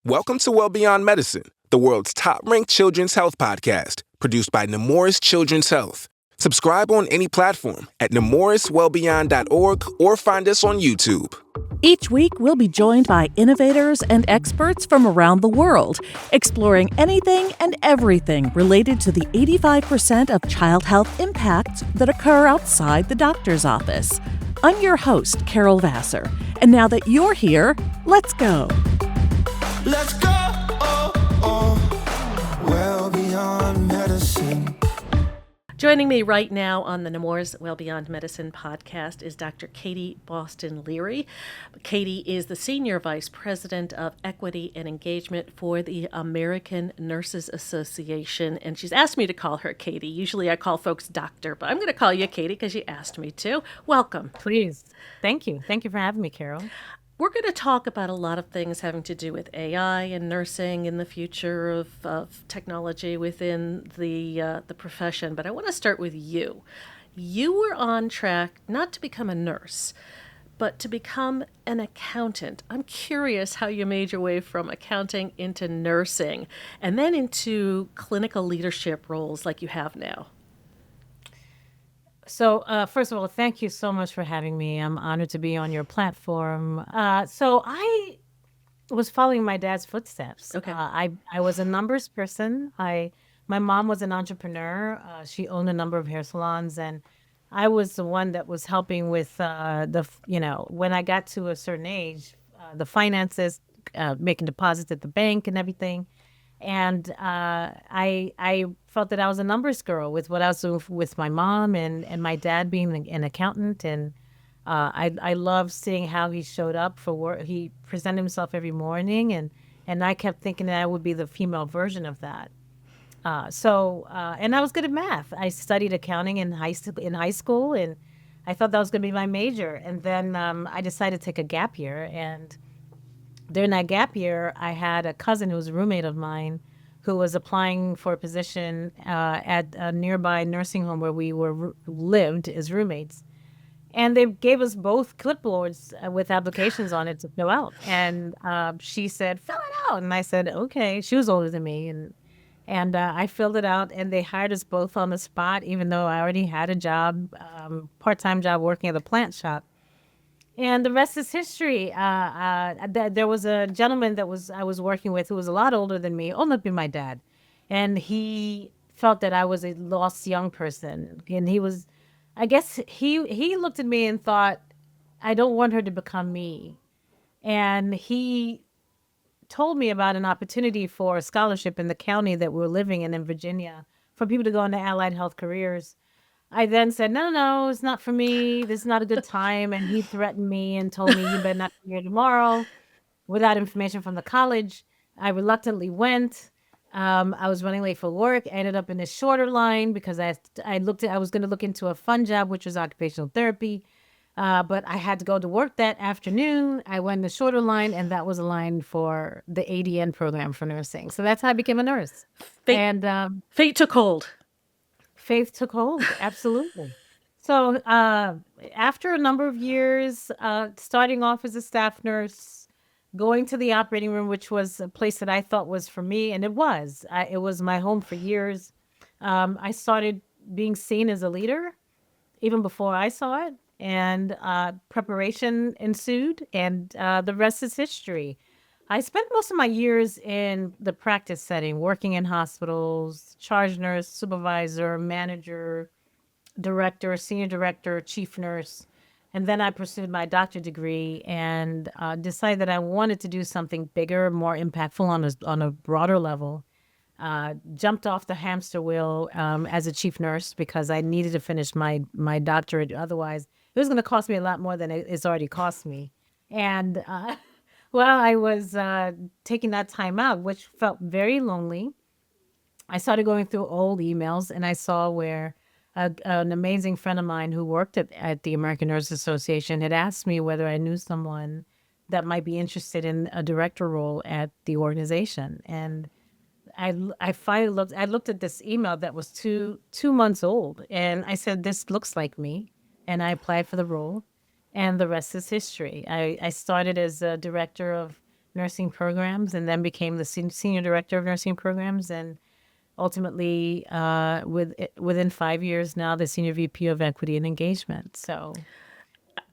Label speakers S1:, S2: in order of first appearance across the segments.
S1: Welcome to Well Beyond Medicine, the world's top-ranked children's health podcast, produced by Nemours Children's Health. Subscribe on any platform at nemourswellbeyond.org or find us on YouTube.
S2: Each week, we'll be joined by innovators and experts from around the world, exploring anything and everything related to the 85% of child health impacts that occur outside the doctor's office. I'm your host, Carol Vassar, and now that you're here, let's go.
S3: Let's go, well beyond medicine.
S4: Joining me right now on the Nemours Well Beyond Medicine podcast is Dr. Katie Boston Leary. Katie is the Senior Vice President of Equity and Engagement for the American Nurses Association, and she's asked me to call her Katie. Usually I call folks doctor, but I'm going to call you Katie because you asked me to. Welcome.
S5: Please. Thank you. Thank you for having me, Carol.
S4: We're going to talk about a lot of things having to do with AI and nursing and the future of technology within the profession. But I want to start with you. You were on track not to become a nurse, but to become an accountant. I'm curious how you made your way from accounting into nursing and then into clinical leadership roles like you have now.
S5: So, first of all, thank you so much for having me. I'm honored to be on your platform. So I was following my dad's footsteps.
S4: Okay.
S5: I was a numbers person. My mom was an entrepreneur. She owned a number of hair salons, and I was the one that was helping with when I got to a certain age, the finances, making deposits at the bank and everything. And I felt that I was a numbers girl with what I was doing with my mom and my dad being an accountant. And I loved seeing how he showed up for work. He presented himself every morning, and I kept thinking that I would be the female version of that. And I was good at math. I studied accounting in high school, and I thought that was going to be my major. And then I decided to take a gap year, and during that gap year, I had a cousin who was a roommate of mine who was applying for a position at a nearby nursing home where we lived as roommates. And they gave us both clipboards with applications on it to fill out. And she said, fill it out. And I said, okay. She was older than me. And I filled it out, and they hired us both on the spot, even though I already had a job, part-time job working at a plant shop. And the rest is history. There was a gentleman I was working with who was a lot older than me, old enough to be my dad. And he felt that I was a lost young person. And he looked at me and thought, I don't want her to become me. And he told me about an opportunity for a scholarship in the county that we were living in Virginia, for people to go into allied health careers. I then said, no, it's not for me. This is not a good time. And he threatened me and told me, you better not be here tomorrow, without information from the college. I reluctantly went. I was running late for work. I ended up in a shorter line because I was going to look into a fun job, which was occupational therapy. But I had to go to work that afternoon. I went in the shorter line, and that was a line for the ADN program for nursing. So that's how I became a nurse.
S4: Fate took hold.
S5: Faith took hold, absolutely. So after a number of years, starting off as a staff nurse, going to the operating room, which was a place that I thought was for me, and it was. It was my home for years. I started being seen as a leader even before I saw it, and preparation ensued, and the rest is history. I spent most of my years in the practice setting, working in hospitals, charge nurse, supervisor, manager, director, senior director, chief nurse. And then I pursued my doctorate degree and decided that I wanted to do something bigger, more impactful on a broader level. Jumped off the hamster wheel as a chief nurse because I needed to finish my doctorate. Otherwise, it was going to cost me a lot more than it's already cost me. And while I was taking that time out, which felt very lonely, I started going through old emails, and I saw where an amazing friend of mine who worked at the American Nurses Association had asked me whether I knew someone that might be interested in a director role at the organization. And I finally looked at this email that was two months old, and I said, this looks like me. And I applied for the role. And the rest is history. I started as a director of nursing programs, and then became the senior director of nursing programs, and ultimately, within 5 years now, the senior VP of equity and engagement. So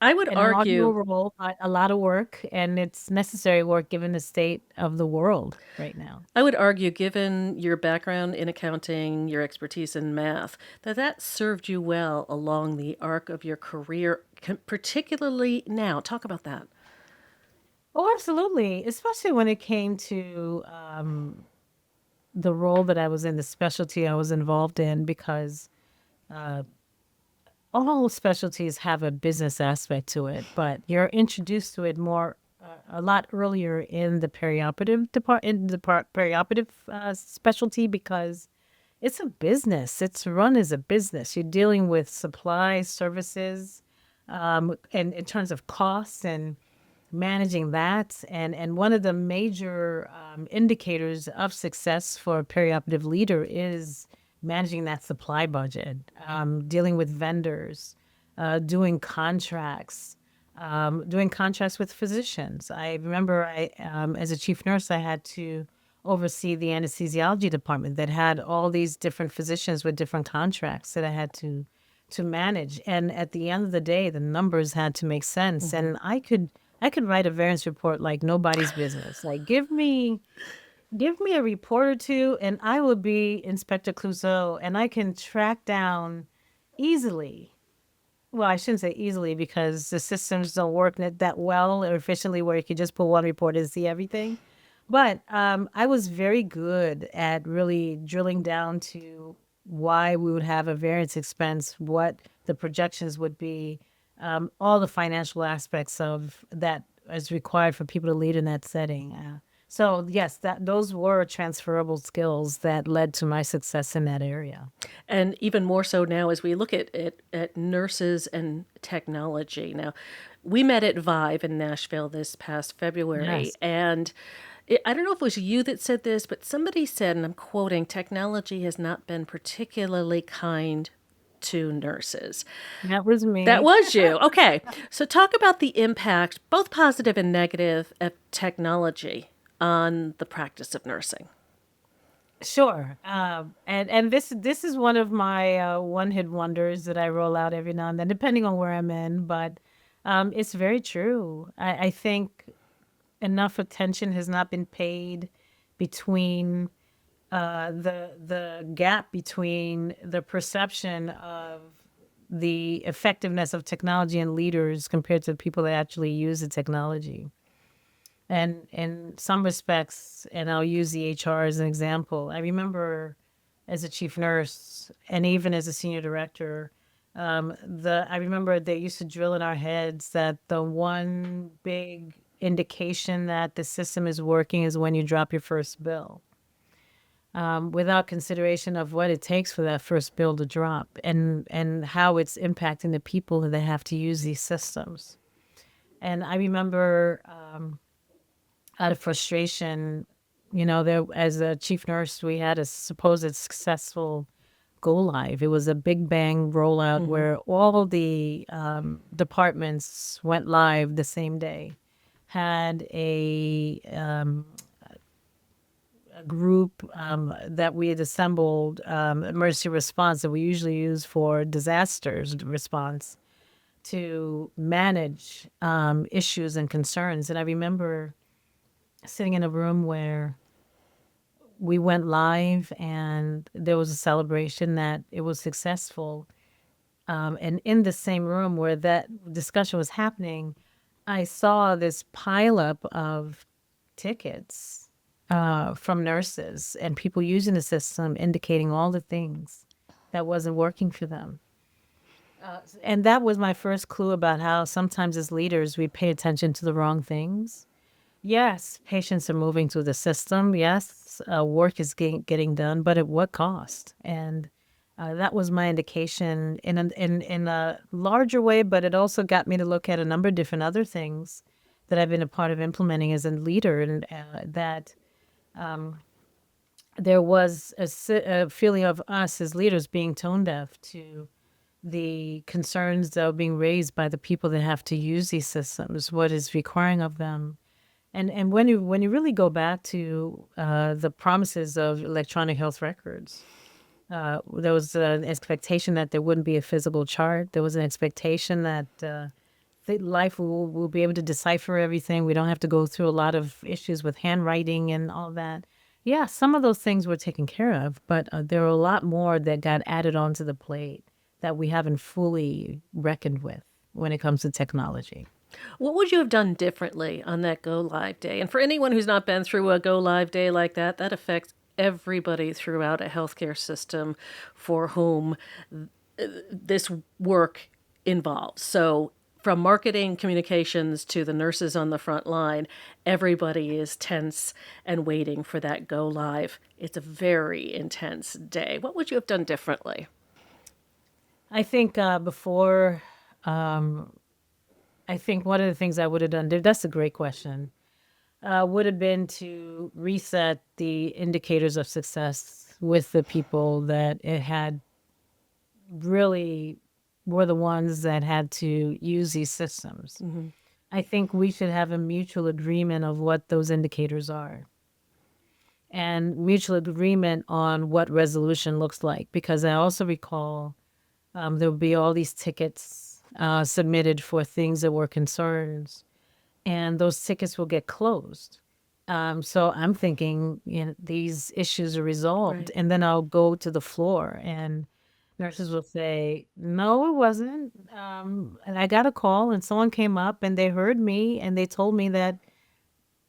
S4: I would
S5: an inaugural
S4: argue
S5: role, but a lot of work, and it's necessary work given the state of the world right now.
S4: I would argue, given your background in accounting, your expertise in math, that that served you well along the arc of your career, particularly now. Talk about that.
S5: Oh, absolutely. Especially when it came to the role that I was in, the specialty I was involved in, because all specialties have a business aspect to it, but you're introduced to it more a lot earlier in the perioperative perioperative specialty, because it's a business. It's run as a business. You're dealing with supply services, and in terms of costs and managing that. And one of the major indicators of success for a perioperative leader is managing that supply budget, dealing with vendors, doing contracts with physicians. I remember as a chief nurse, I had to oversee the anesthesiology department that had all these different physicians with different contracts that I had to manage. And at the end of the day, the numbers had to make sense. And I could write a variance report like nobody's business. Like, give me a report or two, and I will be Inspector Clouseau, and I can track down easily. Well, I shouldn't say easily, because the systems don't work that well or efficiently where you can just pull one report and see everything. But I was very good at really drilling down to why we would have a variance expense, what the projections would be, all the financial aspects of that is required for people to lead in that setting. So yes, those were transferable skills that led to my success in that area.
S4: And even more so now as we look at nurses and technology. Now, we met at Vive in Nashville this past February,
S5: Yes.
S4: and I don't know if it was you that said this, but somebody said, and I'm quoting, technology has not been particularly kind to nurses.
S5: That was
S4: That
S5: me.
S4: was you. Okay. So talk about the impact, both positive and negative, of technology on the practice of nursing.
S5: Sure. And this is one of my one hit wonders that I roll out every now and then, depending on where I'm in. But it's very true. I think enough attention has not been paid between the gap between the perception of the effectiveness of technology and leaders compared to the people that actually use the technology. And in some respects, and I'll use the HR as an example, I remember as a chief nurse and even as a senior director, I remember they used to drill in our heads that the one big indication that the system is working is when you drop your first bill, without consideration of what it takes for that first bill to drop, and how it's impacting the people that have to use these systems. And I remember, out of frustration, there, as a chief nurse, we had a supposed successful go live. It was a big bang rollout where all the departments went live the same day. Had a group that we had assembled, emergency response that we usually use for disasters response, to manage issues and concerns. And I remember sitting in a room where we went live and there was a celebration that it was successful. And in the same room where that discussion was happening, I saw this pileup of tickets from nurses and people using the system, indicating all the things that wasn't working for them. And that was my first clue about how sometimes as leaders, we pay attention to the wrong things. Yes, patients are moving through the system. Yes, work is getting done, but at what cost? And that was my indication in a larger way, but it also got me to look at a number of different other things that I've been a part of implementing as a leader, and that there was a feeling of us as leaders being tone deaf to the concerns that are being raised by the people that have to use these systems, what is requiring of them, And when you really go back to the promises of electronic health records, there was an expectation that there wouldn't be a physical chart. There was an expectation that life will be able to decipher everything. We don't have to go through a lot of issues with handwriting and all that. Yeah, some of those things were taken care of, but there are a lot more that got added onto the plate that we haven't fully reckoned with when it comes to technology.
S4: What would you have done differently on that go live day? And for anyone who's not been through a go live day like that, that affects everybody throughout a healthcare system for whom this work involves. So, from marketing communications to the nurses on the front line, everybody is tense and waiting for that go live. It's a very intense day. What would you have done differently?
S5: I think before, I think one of the things I would have done, that's a great question, would have been to reset the indicators of success with the people that it had really were the ones that had to use these systems. I think we should have a mutual agreement of what those indicators are and mutual agreement on what resolution looks like. Because I also recall there would be all these tickets submitted for things that were concerns, and those tickets will get closed. So I'm thinking, these issues are resolved,
S4: Right.
S5: and then I'll go to the floor, and nurses will say, "No, it wasn't." And I got a call, and someone came up, and they heard me, and they told me that,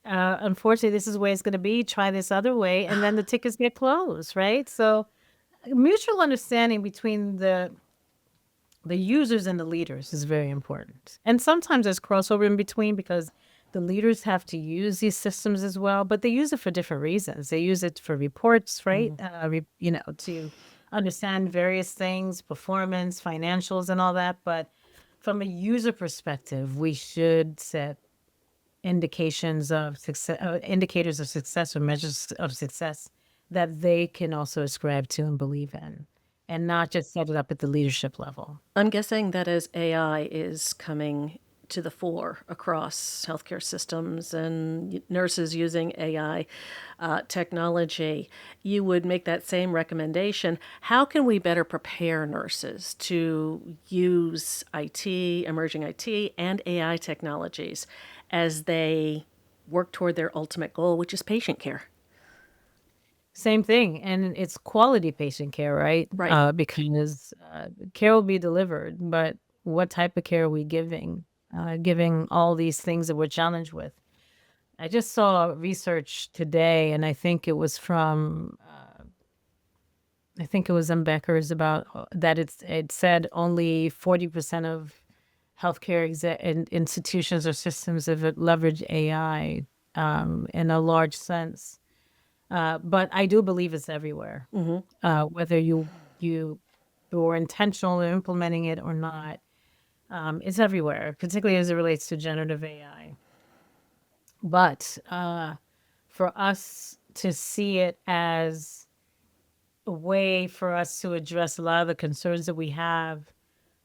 S5: unfortunately, this is the way it's going to be. Try this other way, and then the tickets get closed, right? So mutual understanding between the users and the leaders is very important. And sometimes there's crossover in between because the leaders have to use these systems as well, but they use it for different reasons. They use it for reports, right? To understand various things, performance, financials, and all that. But from a user perspective, we should set indications of success, indicators of success or measures of success that they can also ascribe to and believe in, and not just set it up at the leadership level.
S4: I'm guessing that as AI is coming to the fore across healthcare systems and nurses using AI technology, you would make that same recommendation. How can we better prepare nurses to use IT, emerging IT, and AI technologies as they work toward their ultimate goal, which is patient care?
S5: Same thing, and it's quality patient care, right?
S4: Right.
S5: Because care will be delivered, but what type of care are we giving? Giving all these things that we're challenged with. I just saw research today, and I think it was from, I think it was in Becker's about that it said only 40% of healthcare institutions or systems have leveraged AI in a large sense. But I do believe it's everywhere, whether you were intentional in implementing it or not. It's everywhere, particularly as it relates to generative AI. But for us to see it as a way for us to address a lot of the concerns that we have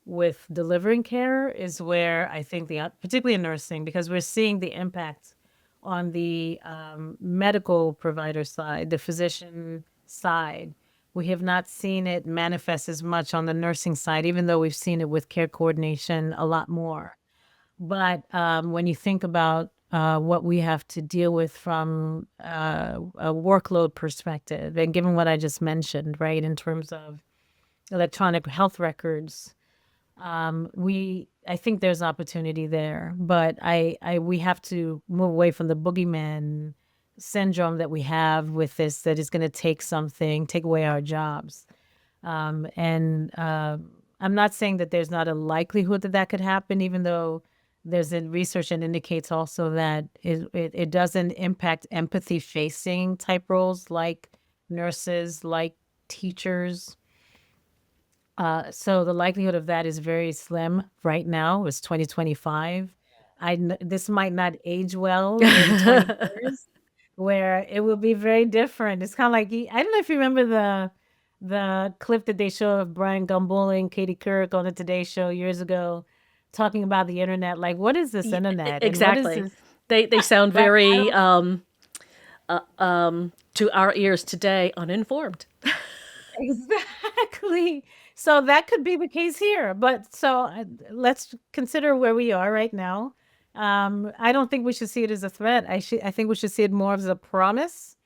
S5: with delivering care is where I think particularly in nursing, because we're seeing the impact on the medical provider side, the physician side. We have not seen it manifest as much on the nursing side, even though we've seen it with care coordination a lot more. But when you think about what we have to deal with from a workload perspective, and given what I just mentioned, right, in terms of electronic health records, I think there's opportunity there, but we have to move away from the boogeyman syndrome that we have with this, that is going to take away our jobs. And I'm not saying that there's not a likelihood that could happen, even though there's research that indicates also that it doesn't impact empathy-facing type roles like nurses, like teachers. So the likelihood of that is very slim right now. It's 2025. This might not age well in 20 years, where it will be very different. It's kind of like, I don't know if you remember the clip that they show of Brian Gumbel and Katie Couric on the Today Show years ago, talking about the internet. Like, what is this internet? And what is
S4: Exactly.
S5: this?
S4: They sound
S5: But I
S4: very
S5: don't
S4: to our ears today uninformed.
S5: exactly. So that could be the case here. But so let's consider where we are right now. I don't think we should see it as a threat. I think we should see it more as a promise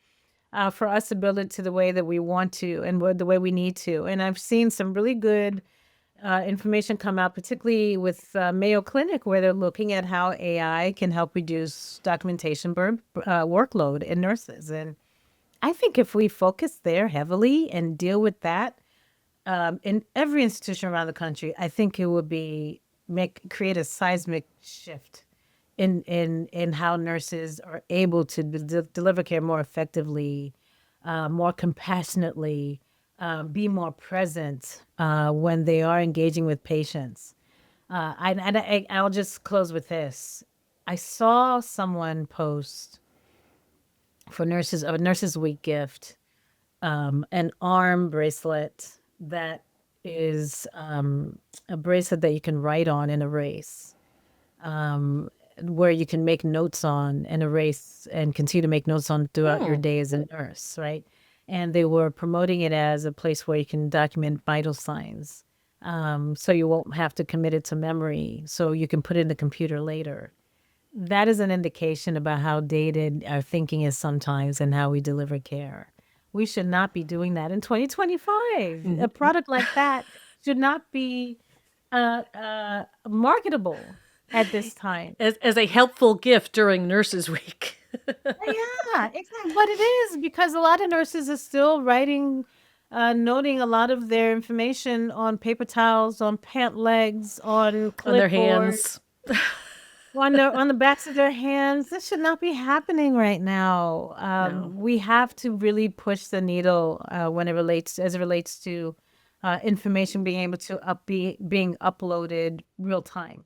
S5: for us to build it to the way that we want to and the way we need to. And I've seen some really good information come out, particularly with Mayo Clinic, where they're looking at how AI can help reduce documentation workload in nurses. And I think if we focus there heavily and deal with that in every institution around the country, I think it would create a seismic shift in how nurses are able to deliver care more effectively, more compassionately, be more present when they are engaging with patients. I'll just close with this. I saw someone post for nurses a Nurses Week gift, an arm bracelet that is a bracelet that you can write on and erase, where you can make notes on and erase and continue to make notes on throughout your day as a nurse, right? And they were promoting it as a place where you can document vital signs. So you won't have to commit it to memory, so you can put it in the computer later. That is an indication about how dated our thinking is sometimes and how we deliver care. We should not be doing that in 2025. A product like that should not be marketable at this time.
S4: As a helpful gift during Nurses Week.
S5: Yeah, exactly. But it is because a lot of nurses are still writing, noting a lot of their information on paper towels, on pant legs, on
S4: On their
S5: clipboards,
S4: hands.
S5: on the backs of their hands. This should not be happening right now.
S4: No.
S5: We have to really push the needle when as it relates to information being able to being uploaded real time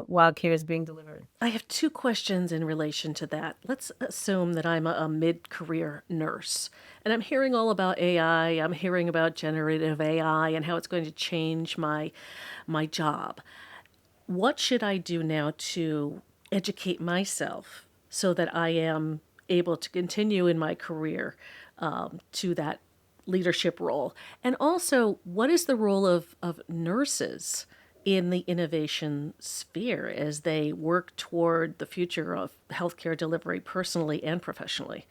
S5: while care is being delivered.
S4: I have two questions in relation to that. Let's assume that I'm a mid-career nurse and I'm hearing all about AI. I'm hearing about generative AI and how it's going to change my job. What should I do now to educate myself so that I am able to continue in my career to that leadership role? And also, what is the role of nurses in the innovation sphere as they work toward the future of healthcare delivery personally and professionally?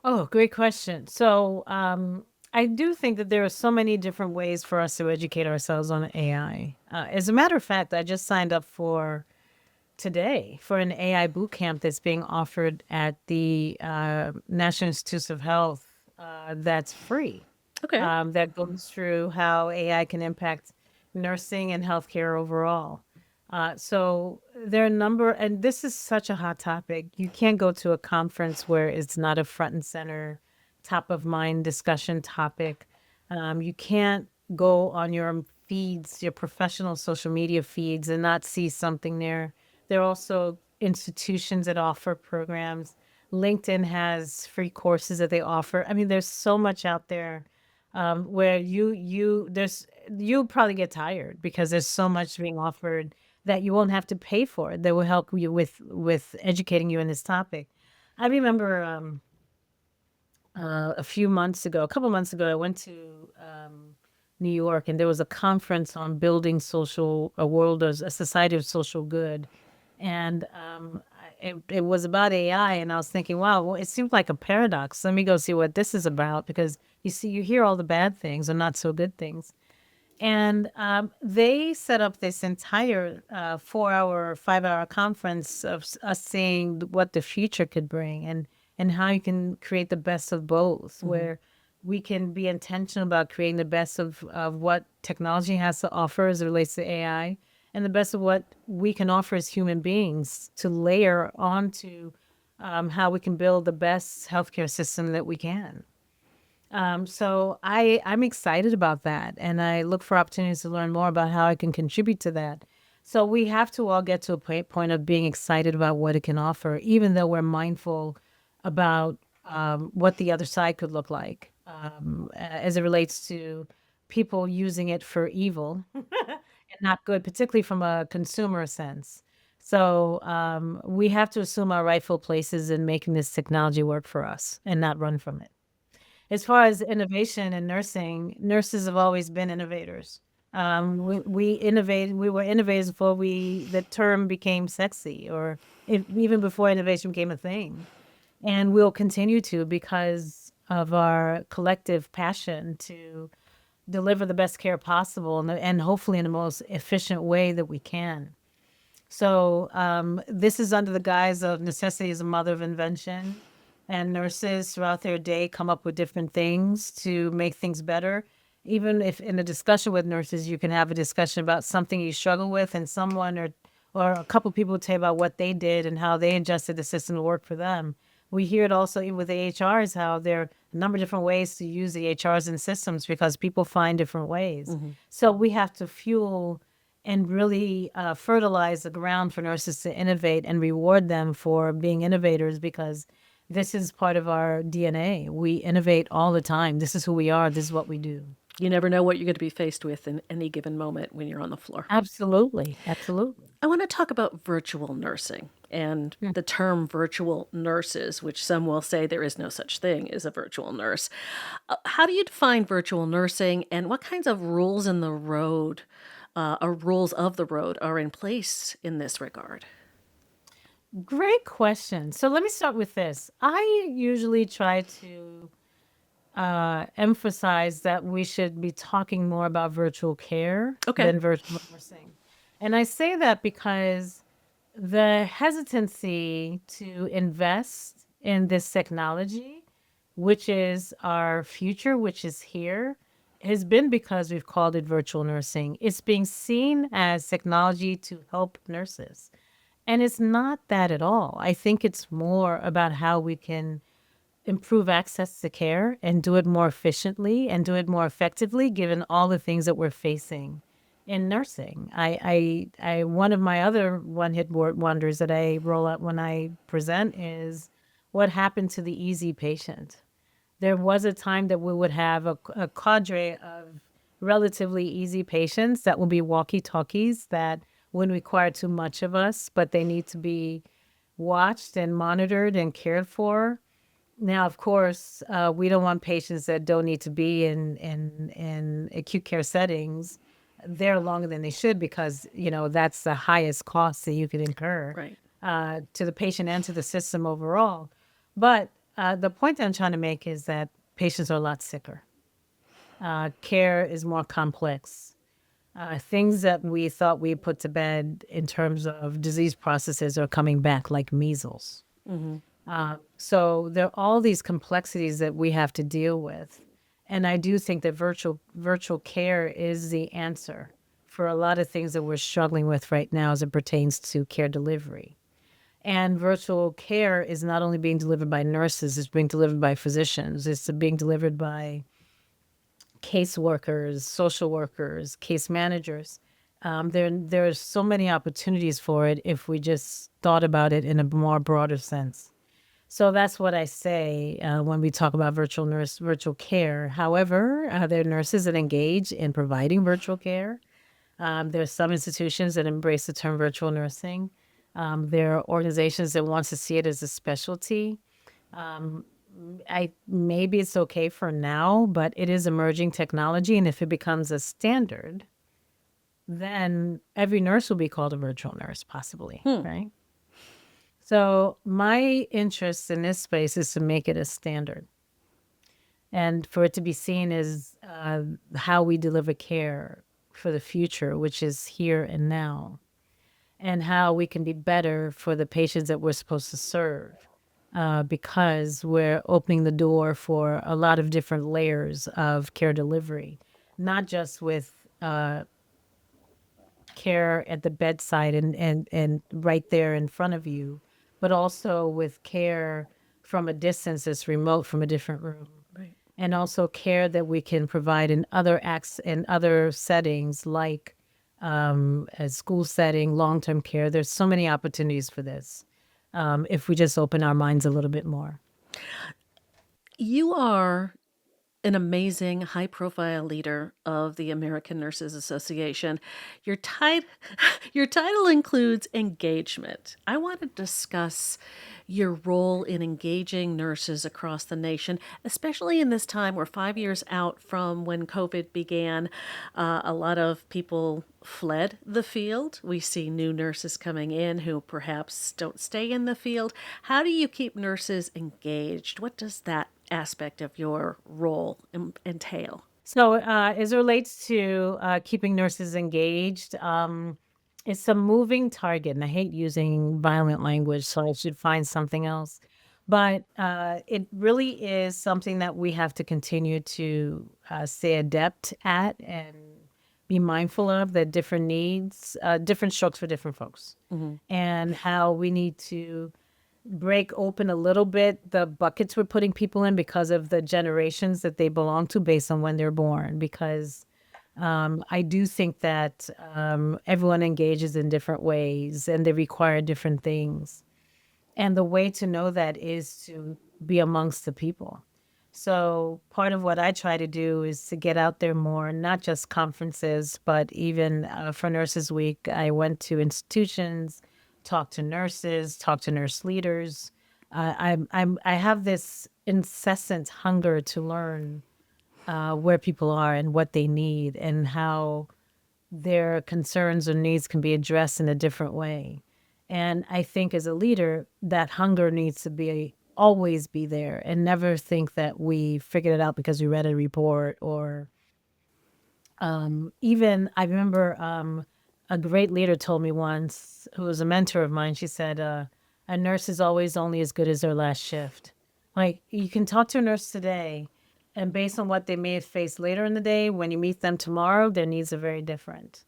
S5: Oh, great question. So, I do think that there are so many different ways for us to educate ourselves on AI. As a matter of fact, I just signed up for today for an AI boot camp that's being offered at the National Institutes of Health that's free.
S4: Okay.
S5: That goes through how AI can impact nursing and healthcare overall. So there are a number, and this is such a hot topic. You can't go to a conference where it's not a front and center, top of mind discussion topic. You can't go on your feeds, your professional social media feeds, and not see something there. There are also institutions that offer programs. LinkedIn has free courses that they offer. I mean, there's so much out there where you'll probably get tired because there's so much being offered that you won't have to pay for it that will help you with educating you in this topic. I remember a couple months ago, I went to New York, and there was a conference on building a world as a society of social good, and it was about AI, and I was thinking, wow, well, it seems like a paradox. Let me go see what this is about, because you hear all the bad things or not so good things. And they set up this entire 4-hour, 5-hour conference of us seeing what the future could bring and how you can create the best of both, where we can be intentional about creating the best of what technology has to offer as it relates to AI, and the best of what we can offer as human beings to layer onto how we can build the best healthcare system that we can. So I'm excited about that, and I look for opportunities to learn more about how I can contribute to that. So we have to all get to a point of being excited about what it can offer, even though we're mindful about what the other side could look like as it relates to people using it for evil and not good, particularly from a consumer sense. So we have to assume our rightful places in making this technology work for us and not run from it. As far as innovation in nursing, nurses have always been innovators. We innovate. We were innovators before the term became sexy, or even before innovation became a thing. And we'll continue to because of our collective passion to deliver the best care possible and hopefully in the most efficient way that we can. So this is under the guise of necessity is a mother of invention, and nurses throughout their day come up with different things to make things better. Even if in a discussion with nurses, you can have a discussion about something you struggle with, and someone or a couple people tell you about what they did and how they adjusted the system to work for them. We hear it also even with the HRs, how there are a number of different ways to use the HRs and systems because people find different ways. So we have to fuel and really fertilize the ground for nurses to innovate and reward them for being innovators because this is part of our DNA. We innovate all the time. This is who we are. This is what we do.
S4: You never know what you're going to be faced with in any given moment when you're on the floor.
S5: Absolutely. Absolutely.
S4: I want to talk about virtual nursing and the term virtual nurses, which some will say there is no such thing as a virtual nurse. How do you define virtual nursing, and what kinds of rules in the road or rules of the road are in place in this regard?
S5: Great question. So let me start with this. I usually try to emphasize that we should be talking more about virtual care than virtual nursing. And I say that because the hesitancy to invest in this technology, which is our future, which is here, has been because we've called it virtual nursing. It's being seen as technology to help nurses. And it's not that at all. I think it's more about how we can improve access to care and do it more efficiently and do it more effectively, given all the things that we're facing in nursing. I one of my other one-hit wonders that I roll out when I present is what happened to the easy patient. There was a time that we would have a cadre of relatively easy patients that will be walkie-talkies that wouldn't require too much of us, but they need to be watched and monitored and cared for. Now, of course, we don't want patients that don't need to be in acute care settings there longer than they should because, that's the highest cost that you could incur to the patient and to the system overall. But the point that I'm trying to make is that patients are a lot sicker. Care is more complex. Things that we thought we put to bed in terms of disease processes are coming back, like measles. So there are all these complexities that we have to deal with. And I do think that virtual care is the answer for a lot of things that we're struggling with right now as it pertains to care delivery. And virtual care is not only being delivered by nurses, it's being delivered by physicians. It's being delivered by caseworkers, social workers, case managers. There are so many opportunities for it if we just thought about it in a more broader sense. So that's what I say when we talk about virtual care. However, there are nurses that engage in providing virtual care. There are some institutions that embrace the term virtual nursing. There are organizations that want to see it as a specialty. Maybe it's okay for now, but it is emerging technology, and if it becomes a standard, then every nurse will be called a virtual nurse, possibly, right? So my interest in this space is to make it a standard and for it to be seen as how we deliver care for the future, which is here and now, and how we can be better for the patients that we're supposed to serve because we're opening the door for a lot of different layers of care delivery, not just with care at the bedside and right there in front of you, but also with care from a distance that's remote from a different room.
S4: Right.
S5: And also care that we can provide in other settings like a school setting, long-term care. There's so many opportunities for this if we just open our minds a little bit more.
S4: You are an amazing, high profile leader of the American Nurses Association. Your, your title includes engagement. I want to discuss your role in engaging nurses across the nation, especially in this time. We're 5 years out from when COVID began. A lot of people fled the field. We see new nurses coming in who perhaps don't stay in the field. How do you keep nurses engaged? What does that aspect of your role entail?
S5: So, as it relates to keeping nurses engaged, it's a moving target, and I hate using violent language, so I should find something else. But it really is something that we have to continue to stay adept at and be mindful of the different needs, different strokes for different folks, and how we need to break open a little bit the buckets we're putting people in because of the generations that they belong to based on when they're born. Because I do think that everyone engages in different ways and they require different things. And the way to know that is to be amongst the people. So part of what I try to do is to get out there more, not just conferences, but even for Nurses Week, I went to institutions, talked to nurses, talked to nurse leaders. I have this incessant hunger to learn where people are and what they need and how their concerns or needs can be addressed in a different way. And I think as a leader, that hunger needs to be always be there and never think that we figured it out because we read a report or even I remember a great leader told me once, who was a mentor of mine, she said, a nurse is always only as good as their last shift. Like you can talk to a nurse today and based on what they may have faced later in the day, when you meet them tomorrow, their needs are very different.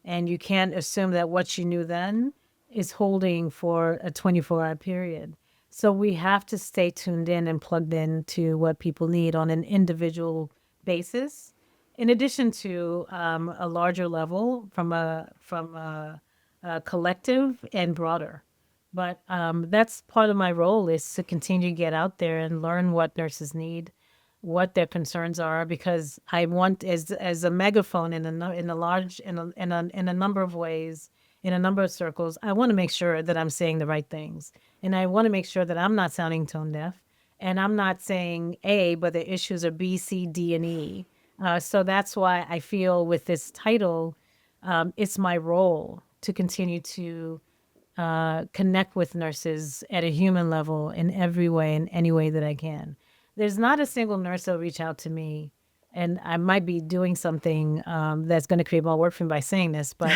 S5: And you can't assume that what you knew then is holding for a 24-hour period. So we have to stay tuned in and plugged in to what people need on an individual basis, in addition to a larger level from a collective and broader. But that's part of my role is to continue to get out there and learn what nurses need, what their concerns are, because I want as a megaphone in a number of ways, in a number of circles, I want to make sure that I'm saying the right things. And I want to make sure that I'm not sounding tone deaf and I'm not saying A, but the issues are B, C, D, and E. So that's why I feel with this title, it's my role to continue to connect with nurses at a human level in every way, in any way that I can. There's not a single nurse that'll reach out to me, and I might be doing something that's going to create more work for me by saying this, but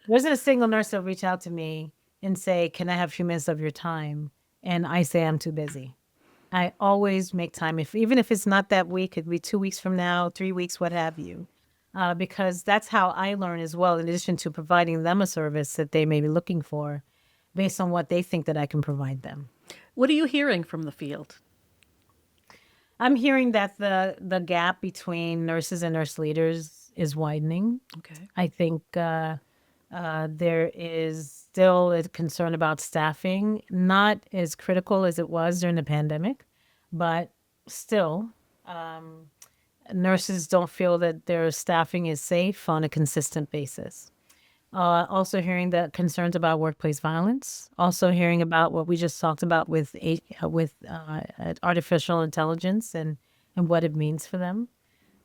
S5: there isn't a single nurse that'll reach out to me and say, can I have a few minutes of your time? And I say, I'm too busy. I always make time, even if it's not that week, it could be 2 weeks from now, 3 weeks, what have you, because that's how I learn as well, in addition to providing them a service that they may be looking for based on what they think that I can provide them.
S4: What are you hearing from the field?
S5: I'm hearing that the gap between nurses and nurse leaders is widening.
S4: Okay.
S5: I think there is still a concern about staffing, not as critical as it was during the pandemic, but still, nurses don't feel that their staffing is safe on a consistent basis. Also hearing the concerns about workplace violence. Also hearing about what we just talked about with artificial intelligence and what it means for them.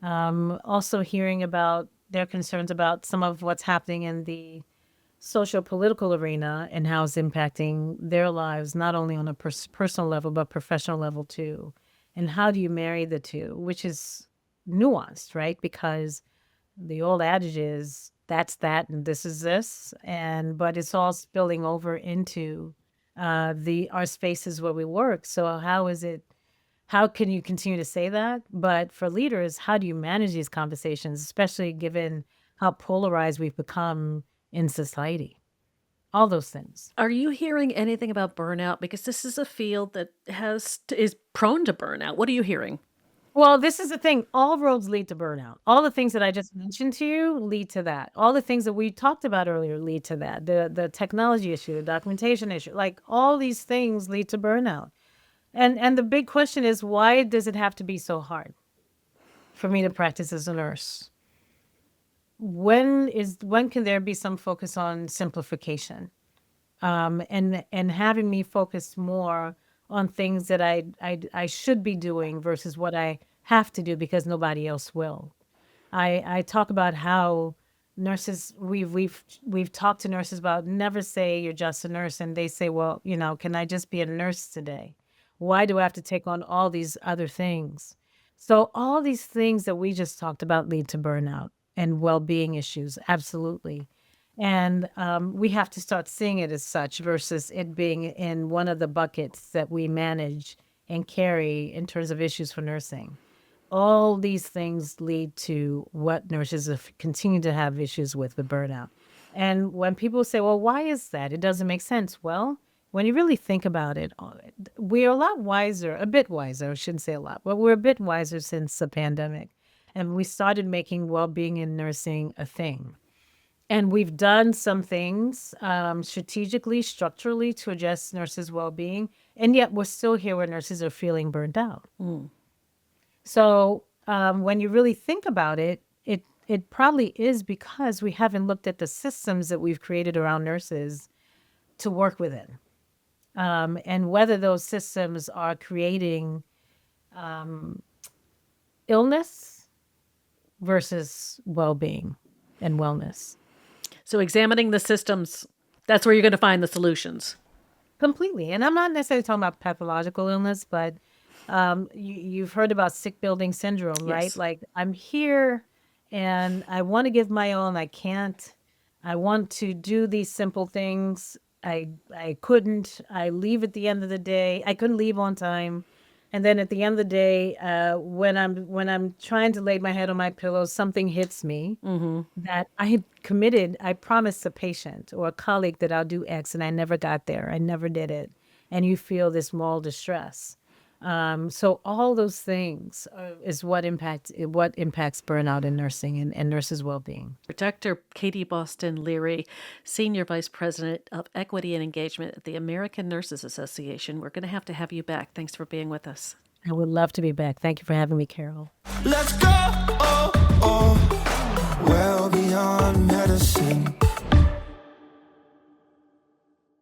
S5: Also hearing about their concerns about some of what's happening in the social-political arena and how it's impacting their lives, not only on a personal level, but professional level too. And how do you marry the two, which is nuanced, right? Because the old adage is that's that and this is this, but it's all spilling over into our spaces where we work. So how can you continue to say that? But for leaders, how do you manage these conversations, especially given how polarized we've become in society? All those things.
S4: Are you hearing anything about burnout? Because this is a field that is prone to burnout. What are you hearing?
S5: Well, this is the thing. All roads lead to burnout. All the things that I just mentioned to you lead to that. All the things that we talked about earlier lead to that. The technology issue, the documentation issue, like all these things lead to burnout. And the big question is, why does it have to be so hard? for me to practice as a nurse. When can there be some focus on simplification, and having me focus more on things that I should be doing versus what I have to do because nobody else will. I talk about how nurses we've talked to nurses about never say you're just a nurse, and they say, well, can I just be a nurse today? Why do I have to take on all these other things? So all these things that we just talked about lead to burnout and well-being issues, absolutely. And we have to start seeing it as such versus it being in one of the buckets that we manage and carry in terms of issues for nursing. All these things lead to what nurses have continued to have issues with burnout. And when people say, well, why is that? It doesn't make sense. Well, when you really think about it, we're a lot wiser, a bit wiser, I shouldn't say a lot, but we're a bit wiser since the pandemic. And we started making well-being in nursing a thing. And we've done some things strategically, structurally to address nurses' well-being. And yet we're still here where nurses are feeling burned out. So when you really think about it, it probably is because we haven't looked at the systems that we've created around nurses to work within. And whether those systems are creating illness versus well-being and wellness.
S4: So examining the systems, that's where you're going to find the solutions.
S5: Completely. And I'm not necessarily talking about pathological illness, but you've heard about sick building syndrome, right?
S4: Yes.
S5: Like, I'm here and I want to give my all and I can't. I want to do these simple things. I couldn't. I leave at the end of the day. I couldn't leave on time. And then at the end of the day, when I'm trying to lay my head on my pillow, something hits me that I had committed. I promised a patient or a colleague that I'll do X, and I never got there. I never did it. And you feel this moral distress. So all those things is what impacts burnout in nursing and nurses' well-being.
S4: Dr. Katie Boston Leary, Senior Vice President of Equity and Engagement at the American Nurses Association. We're going to have you back. Thanks for being with us.
S5: I would love to be back. Thank you for having me, Carol.
S3: Let's go.